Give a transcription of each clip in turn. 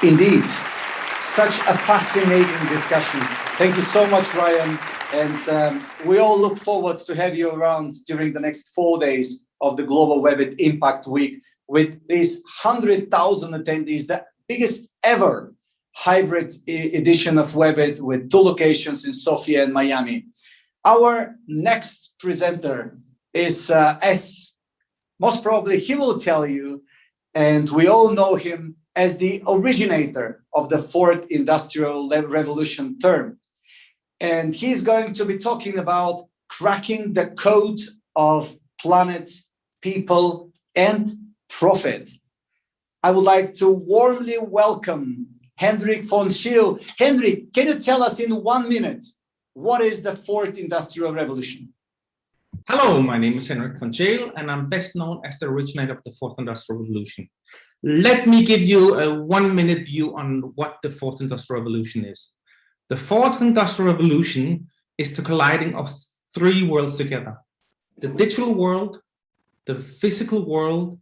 Indeed, such a fascinating discussion. Thank you so much, Ryan. And we all look forward to have you around during the next 4 days of the Global Webit Impact Week with these 100,000 attendees, the biggest ever hybrid edition of Webit with 2 locations in Sofia and Miami. Our next presenter is, as most probably he will tell you, and we all know him as the originator of the fourth industrial revolution term. And he's going to be talking about cracking the code of planet, people, and profit. I would like to warmly welcome Henrik von Scheel. Henrik, can you tell us in 1 minute, what is the fourth industrial revolution? Hello, my name is Henrik von Scheel, and I'm best known as the originator of the fourth industrial revolution. Let me give you a 1 minute view on what the fourth industrial revolution is. The fourth industrial revolution is the colliding of 3 worlds together: the digital world, the physical world,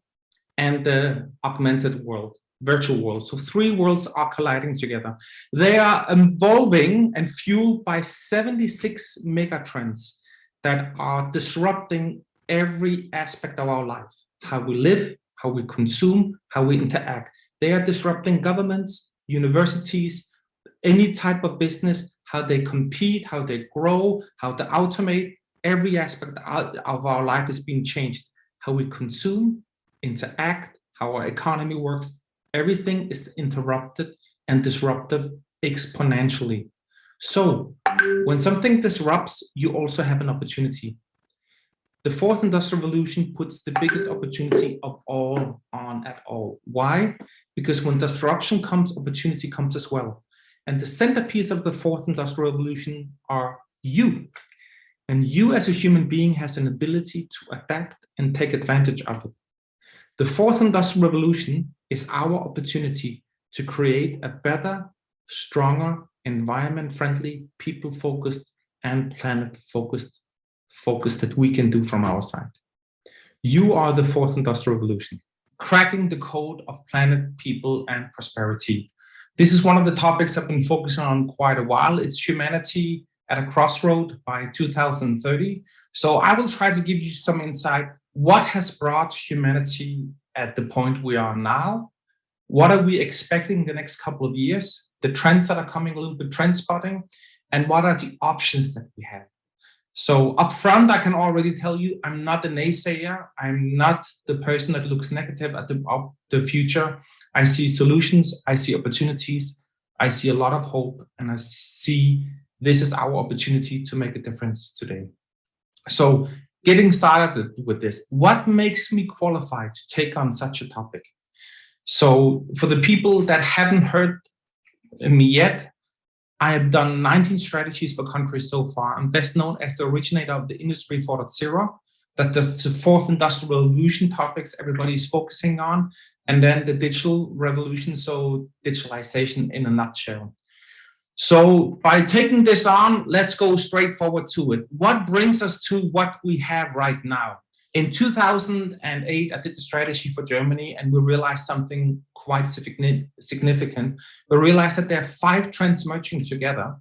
and the augmented world, virtual world. So 3 worlds are colliding together. They are evolving and fueled by 76 megatrends that are disrupting every aspect of our life: how we live, how we consume, how we interact. They are disrupting governments, universities, any type of business, how they compete, how they grow, how they automate. Every aspect of our life is being changed. How we consume, interact, how our economy works, everything is interrupted and disrupted exponentially. So when something disrupts, you also have an opportunity. The fourth industrial revolution puts the biggest opportunity of all on at all. Why? Because when disruption comes, opportunity comes as well. And the centerpiece of the fourth industrial revolution are you. And you as a human being has an ability to adapt and take advantage of it. The fourth industrial revolution is our opportunity to create a better, stronger, environment-friendly, people-focused, and planet-focused focus that we can do from our side. You are the fourth industrial revolution, cracking the code of planet, people, and prosperity. This is one of the topics I've been focusing on quite a while. It's humanity at a crossroad by 2030. So I will try to give you some insight. What has brought humanity at the point we are now? What are we expecting the next couple of years? The trends that are coming, a little bit trend spotting, and what are the options that we have? So upfront, I can already tell you, I'm not a naysayer. I'm not the person that looks negative at the future. I see solutions, I see opportunities, I see a lot of hope, and I see this is our opportunity to make a difference today. So getting started with this, what makes me qualified to take on such a topic? So for the people that haven't heard me yet, I have done 19 strategies for countries so far. I'm best known as the originator of the Industry 4.0, that's the fourth industrial revolution topics everybody is focusing on, and then the digital revolution, so digitalization in a nutshell. So by taking this on, let's go straight forward to it. What brings us to what we have right now? In 2008, I did the strategy for Germany, and we realized something quite significant. We realized that there are 5 trends merging together,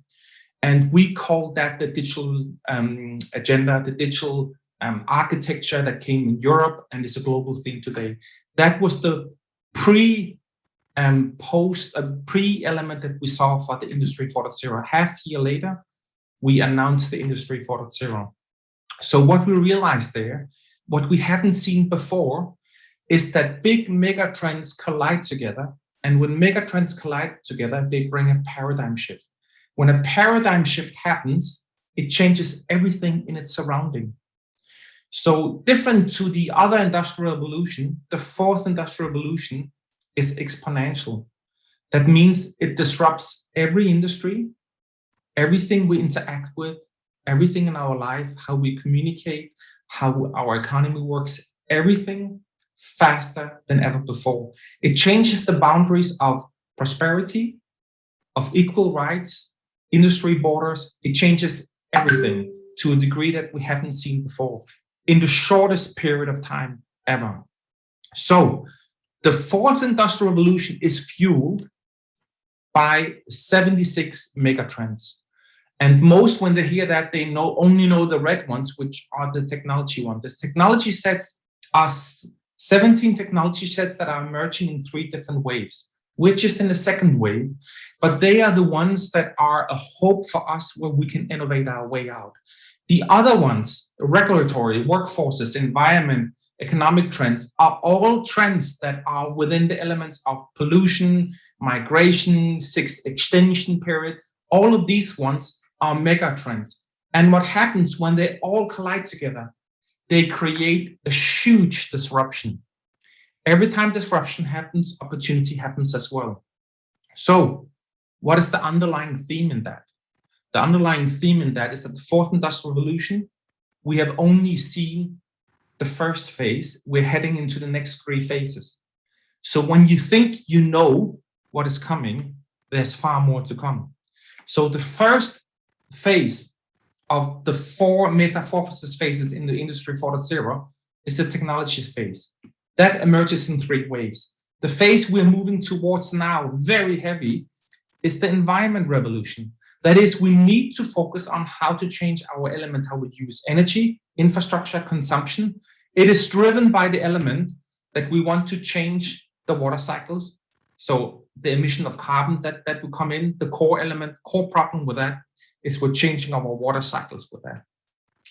and we called that the digital agenda, the digital architecture that came in Europe and is a global theme today. That was the pre-element that we saw for the Industry 4.0. Half year later, we announced the Industry 4.0. So what we realized there, what we haven't seen before, is that big mega trends collide together. And when mega trends collide together, they bring a paradigm shift. When a paradigm shift happens, it changes everything in its surrounding. So different to the other industrial revolution, the fourth industrial revolution is exponential. That means it disrupts every industry, everything we interact with, everything in our life, how we communicate, how our economy works, everything faster than ever before. It changes the boundaries of prosperity, of equal rights, industry borders. It changes everything to a degree that we haven't seen before in the shortest period of time ever. So the fourth industrial revolution is fueled by 76 megatrends. And most, when they hear that, they only know the red ones, which are the technology ones. This technology sets are 17 technology sets that are emerging in 3 different waves. We're just in the second wave, but they are the ones that are a hope for us where we can innovate our way out. The other ones, regulatory, workforces, environment, economic trends, are all trends that are within the elements of pollution, migration, 6th extinction period. All of these ones are mega trends. And what happens when they all collide together? They create a huge disruption. Every time disruption happens, opportunity happens as well. So what is the underlying theme in that? The underlying theme in that is that the 4th Industrial Revolution, we have only seen the first phase. We're heading into the next 3 phases. So when you think you know what is coming, there's far more to come. So the first phase of the 4 metamorphosis phases in the Industry 4.0 is the technology phase. That emerges in 3 waves. The phase we're moving towards now, very heavy, is the environment revolution. That is, we need to focus on how to change our element, how we use energy, infrastructure, consumption. It is driven by the element that we want to change the water cycles. So the emission of carbon that will come in, the core element, core problem with that is we're changing our water cycles with that.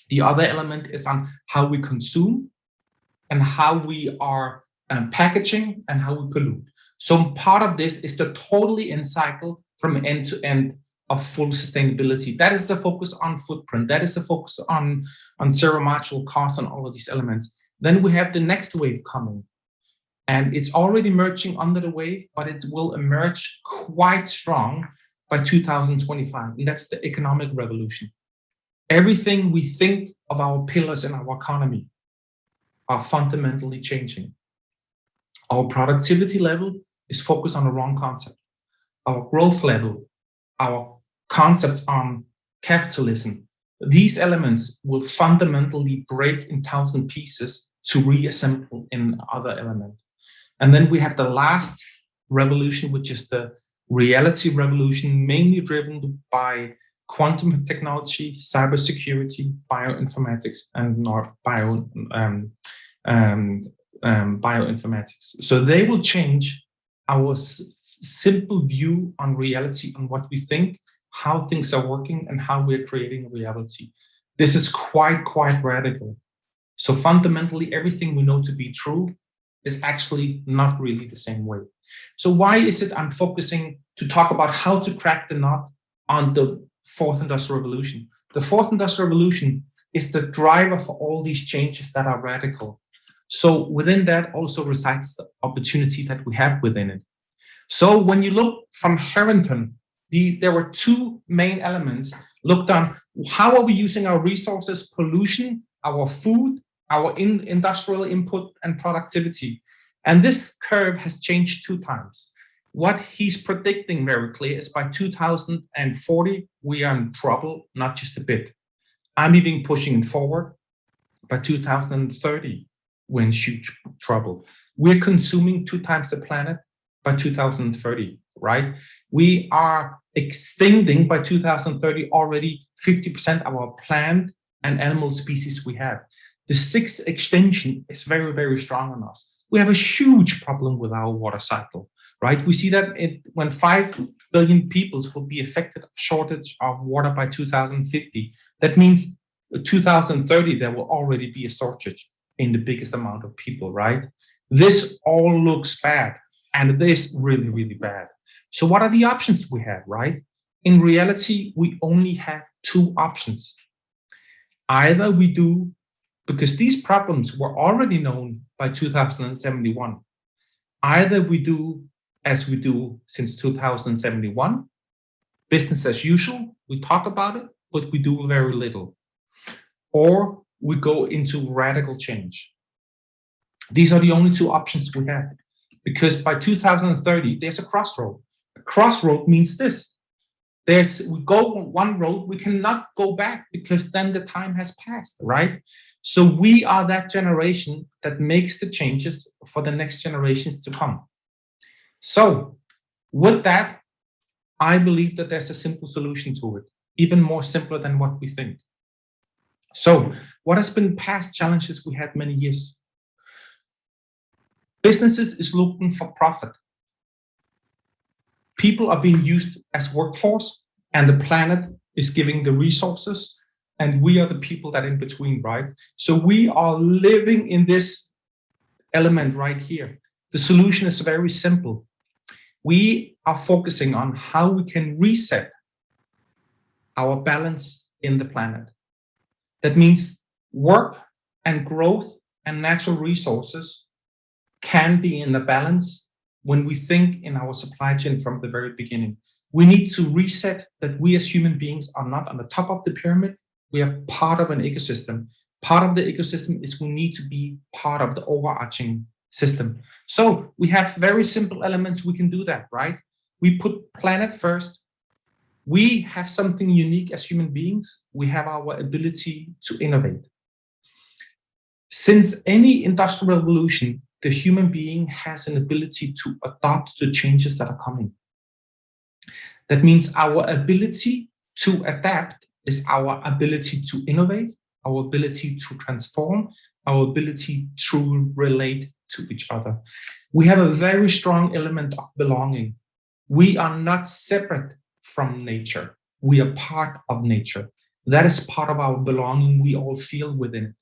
The other element is on how we consume and how we are packaging and how we pollute. So part of this is the totally end cycle from end to end of full sustainability. That is the focus on footprint. That is the focus on zero marginal cost and all of these elements. Then we have the next wave coming. And it's already emerging under the wave, but it will emerge quite strong by 2025. And that's the economic revolution. Everything we think of our pillars in our economy are fundamentally changing. Our productivity level is focused on the wrong concept. Our growth level, our concept on capitalism, these elements will fundamentally break in 1,000 pieces to reassemble in other elements. And then we have the last revolution, which is the reality revolution, mainly driven by quantum technology, cybersecurity, bioinformatics, and bioinformatics. So they will change our simple view on reality, on what we think, how things are working, and how we're creating reality. This is quite radical. So fundamentally, everything we know to be true is actually not really the same way. So why is it I'm focusing to talk about how to crack the nut on the 4th Industrial Revolution? The 4th Industrial Revolution is the driver for all these changes that are radical. So within that also resides the opportunity that we have within it. So when you look from Harrington, there were 2 main elements looked on. How are we using our resources, pollution, our food, our industrial input and productivity? And this curve has changed 2 times. What he's predicting very clear is by 2040, we are in trouble, not just a bit. I'm even pushing it forward. By 2030, we're in huge trouble. We're consuming 2 times the planet by 2030, right? We are extending by 2030 already 50% of our plant and animal species we have. The 6th extinction is very strong on us. We have a huge problem with our water cycle, right? We see that when 5 billion people will be affected of shortage of water by 2050. That means 2030, there will already be a shortage in the biggest amount of people, right? This all looks bad, and it is really bad. So what are the options we have, right? In reality, we only have 2 options. Either we do, because these problems were already known by 2071, either we do as we do since 2071, business as usual, we talk about it, but we do very little. Or we go into radical change. These are the only 2 options we have, because by 2030, there's a crossroad. A crossroad means this. We go one road, we cannot go back because then the time has passed, right? So we are that generation that makes the changes for the next generations to come. So with that, I believe that there's a simple solution to it, even more simpler than what we think. So what has been past challenges we had many years? Businesses is looking for profit. People are being used as workforce, and the planet is giving the resources, and we are the people that in between, right? So we are living in this element right here. The solution is very simple. We are focusing on how we can reset our balance in the planet. That means work and growth and natural resources can be in a balance when we think in our supply chain from the very beginning. We need to reset that we as human beings are not on the top of the pyramid. We are part of an ecosystem. Part of the ecosystem is we need to be part of the overarching system. So we have very simple elements we can do that, right? We put planet first. We have something unique as human beings. We have our ability to innovate. Since any industrial revolution, the human being has an ability to adapt to changes that are coming. That means our ability to adapt is our ability to innovate, our ability to transform, our ability to relate to each other. We have a very strong element of belonging. We are not separate from nature. We are part of nature. That is part of our belonging we all feel within it.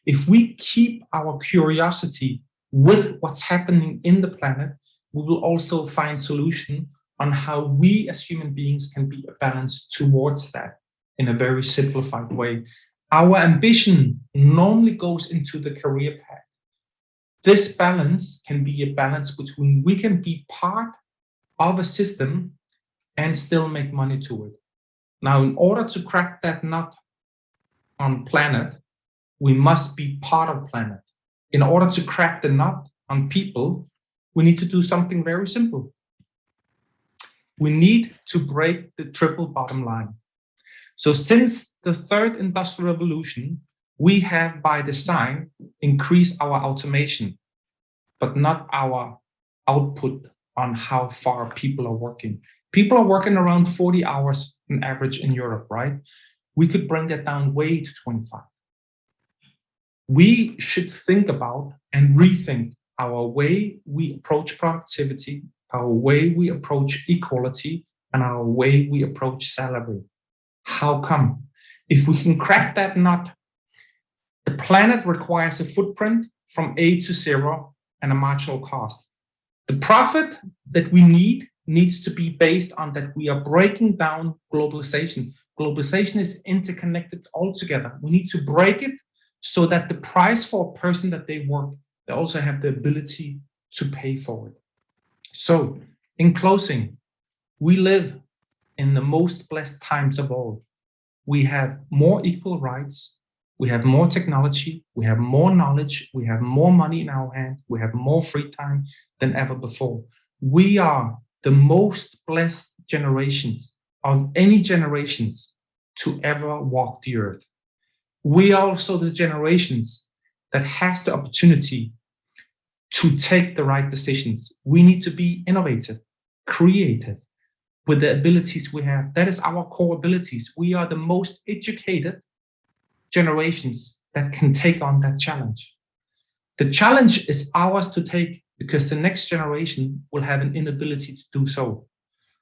If we keep our curiosity with what's happening in the planet, we will also find solution on how we as human beings can be balanced towards that in a very simplified way. Our ambition normally goes into the career path. This balance can be a balance between we can be part of a system and still make money to it. Now, in order to crack that nut on planet, we must be part of planet. In order to crack the nut on people, we need to do something very simple. We need to break the triple bottom line. So since the third industrial revolution, we have by design increased our automation, but not our output on how far people are working. People are working around 40 hours on average in Europe, right? We could bring that down way to 25. We should think about and rethink our way we approach productivity, our way we approach equality, and our way we approach salary. How come? If we can crack that nut, the planet requires a footprint from A to 0 and a marginal cost. The profit that we need needs to be based on that we are breaking down globalization. Globalization is interconnected altogether. We need to break it so that the price for a person that they work, they also have the ability to pay for it. So in closing, we live in the most blessed times of all. We have more equal rights. We have more technology. We have more knowledge. We have more money in our hand. We have more free time than ever before. We are the most blessed generations of any generations to ever walk the earth. We are also the generations that has the opportunity to take the right decisions. We need to be innovative, creative with the abilities we have. That is our core abilities. We are the most educated generations that can take on that challenge. The challenge is ours to take because the next generation will have an inability to do so.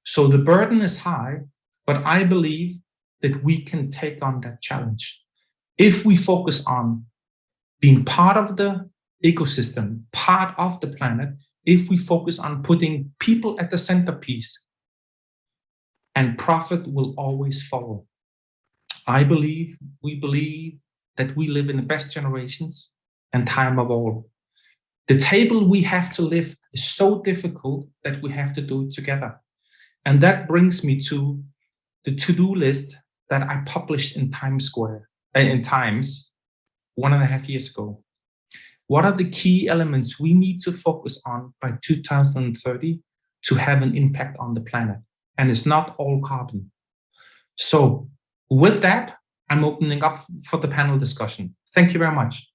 So the burden is high, but I believe that we can take on that challenge. If we focus on being part of the ecosystem, part of the planet, if we focus on putting people at the centerpiece, and profit will always follow. We believe that we live in the best generations and time of all. The table we have to lift is so difficult that we have to do it together. And that brings me to the to-do list that I published in Times 1.5 years ago. What are the key elements we need to focus on by 2030 to have an impact on the planet? And it's not all carbon. So with that, I'm opening up for the panel discussion. Thank you very much.